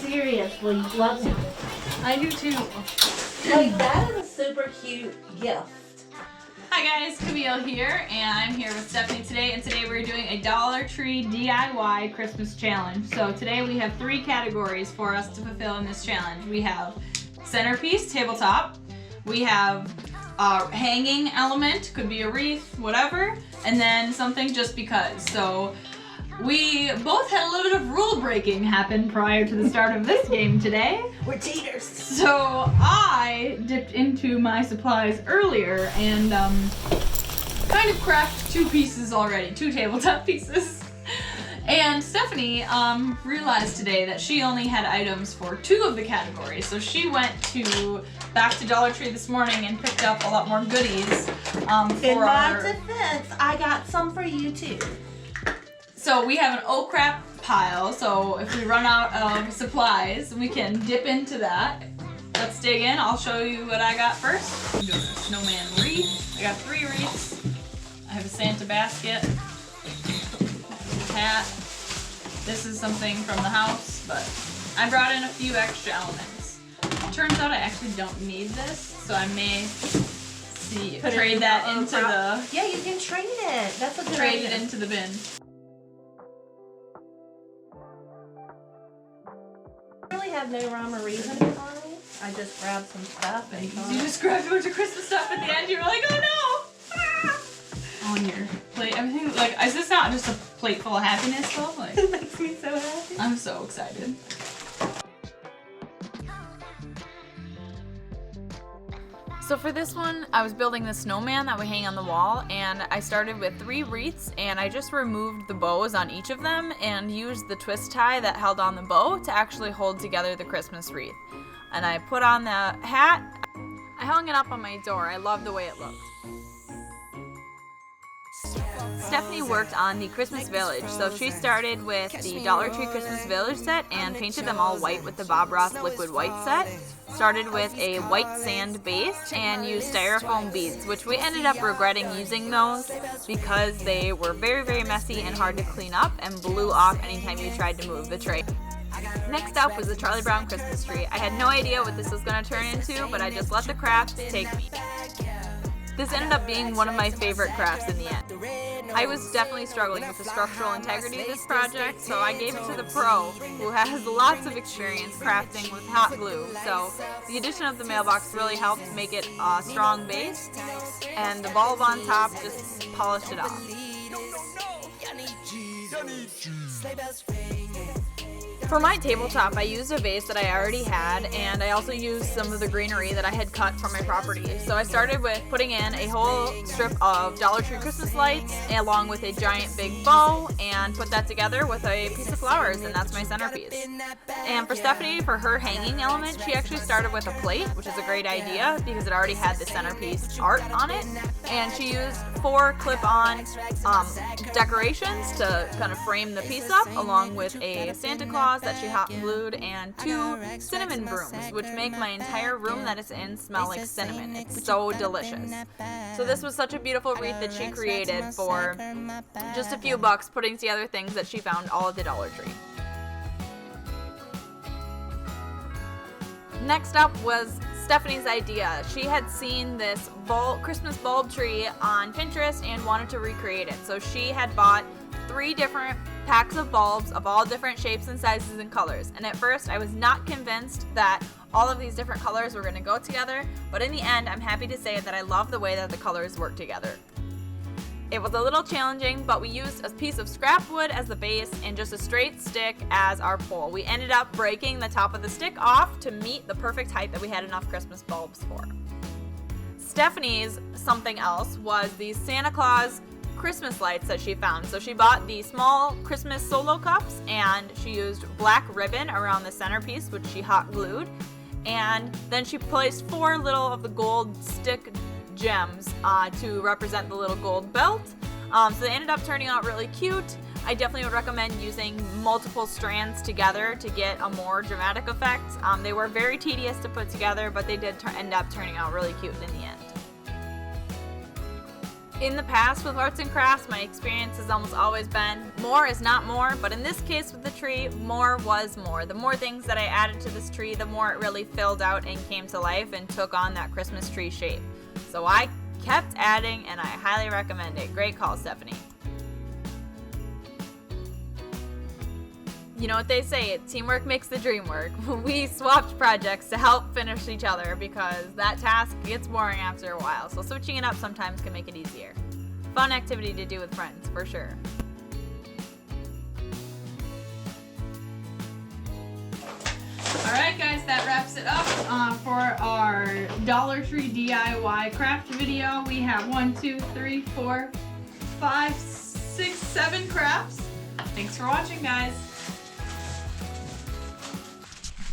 seriously love it. I do too. Like, that is a super cute gift. Hi guys, Camille here, and I'm here with Stephanie today, and today we're doing a Dollar Tree DIY Christmas challenge. So today we have 3 categories for us to fulfill in this challenge. We have centerpiece, tabletop, we have hanging element, could be a wreath, whatever, and then something just because. So we both had a little bit of rule breaking happen prior to the start of this game today. We're cheaters. So I dipped into my supplies earlier and kind of crafted 2 pieces already, 2 tabletop pieces. And Stephanie realized today that she only had items for 2 of the categories. So she went back to Dollar Tree this morning and picked up a lot more goodies In my defense, I got some for you too. So we have an oh crap pile, so if we run out of supplies, we can dip into that. Let's dig in. I'll show you what I got first. I'm doing a snowman wreath. I got 3 wreaths. I have a Santa basket, a hat. This is something from the house, but I brought in a few extra elements. Turns out I actually don't need this, so I may trade that into the... Yeah, you can trade it. That's a good Trade idea. it into the bin. I really have no rhyme or reason behind it. I just grabbed some stuff and You just grabbed a bunch of Christmas stuff at the end. You were like, oh no! Ah! On your plate, everything. Like, is this not just a plate full of happiness though? Like, it makes me so happy. I'm so excited. So for this one, I was building the snowman that would hang on the wall, and I started with 3 wreaths, and I just removed the bows on each of them and used the twist tie that held on the bow to actually hold together the Christmas wreath. And I put on the hat. I hung it up on my door. I love the way it looked. Stephanie worked on the Christmas Village, so she started with the Dollar Tree Christmas Village set and painted them all white with the Bob Ross Liquid White set. Started with a white sand base and used styrofoam beads, which we ended up regretting using those because they were very, very messy and hard to clean up and blew off anytime you tried to move the tray. Next up was the Charlie Brown Christmas tree. I had no idea what this was going to turn into, but I just let the crafts take me. This ended up being one of my favorite crafts in the end. I was definitely struggling with the structural integrity of this project, so I gave it to the pro, who has lots of experience crafting with hot glue. So the addition of the mailbox really helped make it a strong base, and the bulb on top just polished it off. For my tabletop, I used a vase that I already had, and I also used some of the greenery that I had cut from my property. So I started with putting in a whole strip of Dollar Tree Christmas lights along with a giant big bow, and put that together with a piece of flowers, and that's my centerpiece. And for Stephanie, for her hanging element, she actually started with a plate, which is a great idea because it already had the centerpiece art on it, and she used 4 clip-on decorations to kind of frame the piece up, along with a Santa Claus that she hot glued and 2 cinnamon brooms, which make my entire room that it's in smell like cinnamon. It's so delicious. So this was such a beautiful wreath that she created for just a few bucks, putting together things that she found all at the Dollar Tree. Next up was Stephanie's idea. She had seen this Christmas bulb tree on Pinterest and wanted to recreate it. So she had bought 3 different packs of bulbs of all different shapes and sizes and colors. And at first I was not convinced that all of these different colors were going to go together, but in the end I'm happy to say that I love the way that the colors work together. It was a little challenging, but we used a piece of scrap wood as the base and just a straight stick as our pole. We ended up breaking the top of the stick off to meet the perfect height that we had enough Christmas bulbs for. Stephanie's something else was these Santa Claus Christmas lights that she found. So she bought the small Christmas solo cups, and she used black ribbon around the centerpiece, which she hot glued, and then she placed 4 little of the gold stick gems to represent the little gold belt. So they ended up turning out really cute. I definitely would recommend using multiple strands together to get a more dramatic effect. They were very tedious to put together, but they did end up turning out really cute in the end. In the past with arts and crafts, my experience has almost always been more is not more, but in this case with the tree, more was more. The more things that I added to this tree, the more it really filled out and came to life and took on that Christmas tree shape. So I kept adding and I highly recommend it. Great call, Stephanie. You know what they say, teamwork makes the dream work. We swapped projects to help finish each other because that task gets boring after a while, so switching it up sometimes can make it easier. Fun activity to do with friends, for sure. Alright guys, that wraps it up for our Dollar Tree DIY craft video. We have 1, 2, 3, 4, 5, 6, 7 crafts. Thanks for watching, guys.